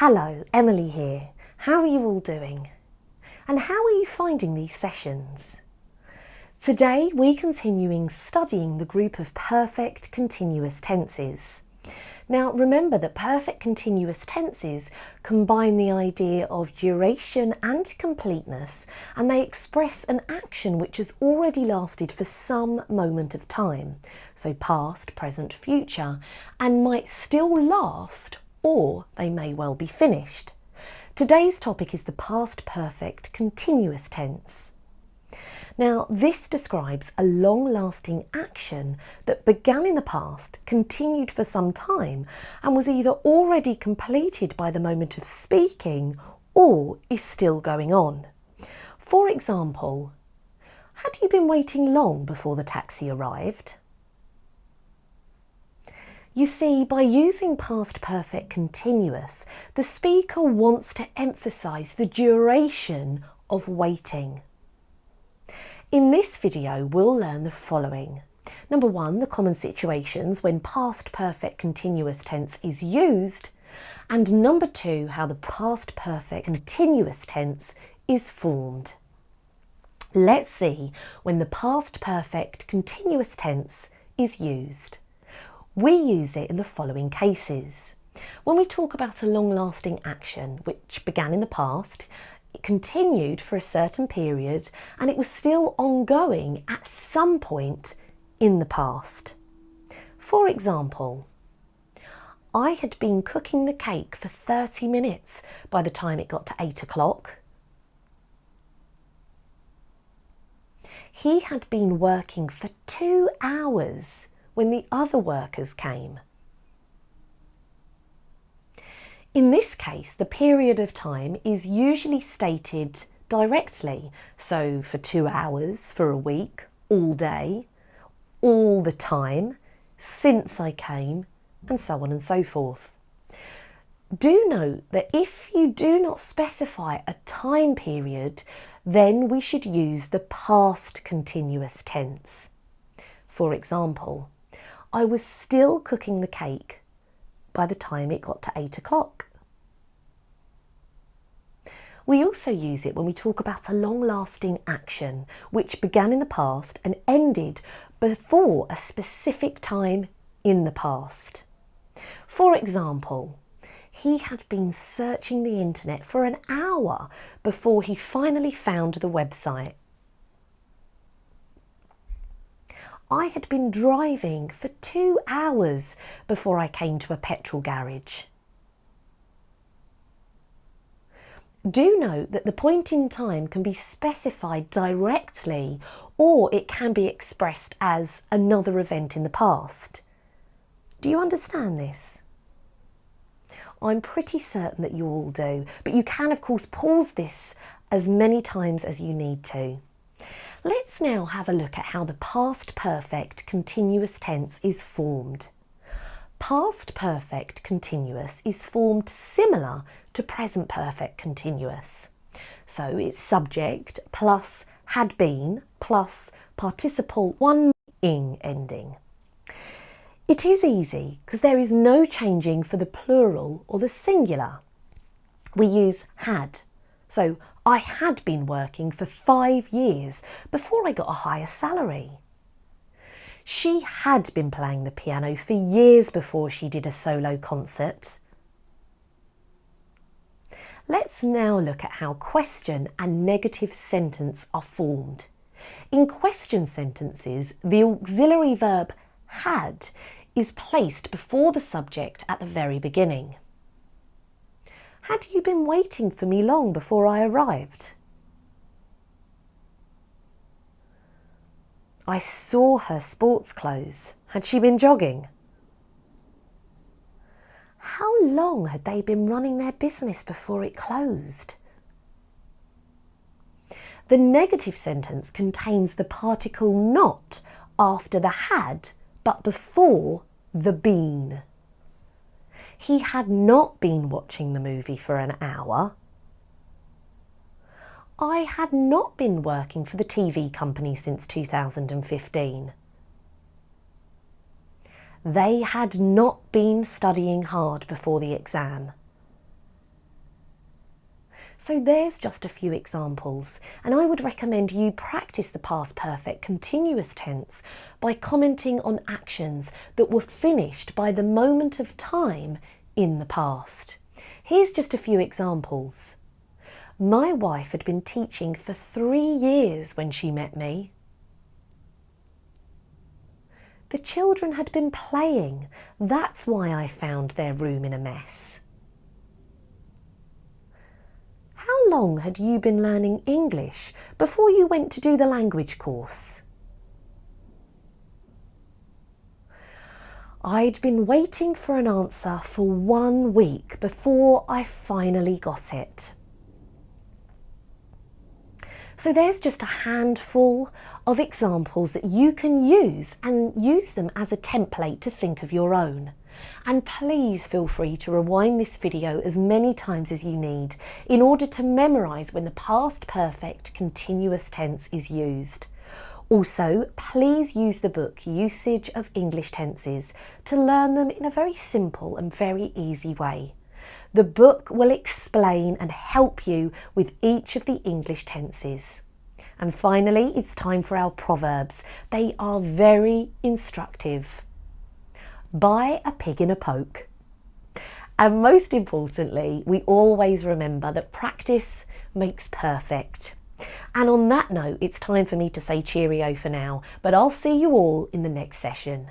Hello, Emily here. How are you all doing? And how are you finding these sessions? Today we're continuing studying the group of perfect continuous tenses. Now remember that perfect continuous tenses combine the idea of duration and completeness, and they express an action which has already lasted for some moment of time, so past, present, future, and might still last, or they may well be finished. Today's topic is the past perfect continuous tense. Now, this describes a long-lasting action that began in the past, continued for some time, and was either already completed by the moment of speaking or is still going on. For example, had you been waiting long before the taxi arrived? You see, by using past perfect continuous, the speaker wants to emphasise the duration of waiting. In this video, we'll learn the following. Number 1, the common situations when past perfect continuous tense is used. And number 2, how the past perfect continuous tense is formed. Let's see when the past perfect continuous tense is used. We use it in the following cases. When we talk about a long-lasting action which began in the past, it continued for a certain period, and it was still ongoing at some point in the past. For example, I had been cooking the cake for 30 minutes by the time it got to 8 o'clock. He had been working for 2 hours when the other workers came. In this case, the period of time is usually stated directly, so for 2 hours, for a week, all day, all the time, since I came, and so on and so forth. Do note that if you do not specify a time period, then we should use the past continuous tense. For example, I was still cooking the cake by the time it got to 8 o'clock. We also use it when we talk about a long-lasting action which began in the past and ended before a specific time in the past. For example, he had been searching the internet for an hour before he finally found the website. I had been driving for 2 hours before I came to a petrol garage. Do note that the point in time can be specified directly, or it can be expressed as another event in the past. Do you understand this? I'm pretty certain that you all do, but you can of course pause this as many times as you need to. Let's now have a look at how the past perfect continuous tense is formed. Past perfect continuous is formed similar to present perfect continuous. So it's subject plus had been plus participle one ing ending. It is easy because there is no changing for the plural or the singular. We use had. So I had been working for 5 years before I got a higher salary. She had been playing the piano for years before she did a solo concert. Let's now look at how question and negative sentence are formed. In question sentences, the auxiliary verb had is placed before the subject at the very beginning. Had you been waiting for me long before I arrived? I saw her sports clothes. Had she been jogging? How long had they been running their business before it closed? The negative sentence contains the particle not after the had, but before the been. He had not been watching the movie for an hour. I had not been working for the TV company since 2015. They had not been studying hard before the exam. So there's just a few examples, and I would recommend you practice the past perfect continuous tense by commenting on actions that were finished by the moment of time in the past. Here's just a few examples. My wife had been teaching for 3 years when she met me. The children had been playing. That's why I found their room in a mess. How long had you been learning English before you went to do the language course? I'd been waiting for an answer for 1 week before I finally got it. So there's just a handful of examples that you can use and use them as a template to think of your own. And please feel free to rewind this video as many times as you need in order to memorise when the past perfect continuous tense is used. Also, please use the book Usage of English Tenses to learn them in a very simple and very easy way. The book will explain and help you with each of the English tenses. And finally, it's time for our proverbs. They are very instructive. Buy a pig in a poke. And most importantly, we always remember that practice makes perfect. And on that note, it's time for me to say cheerio for now, but I'll see you all in the next session.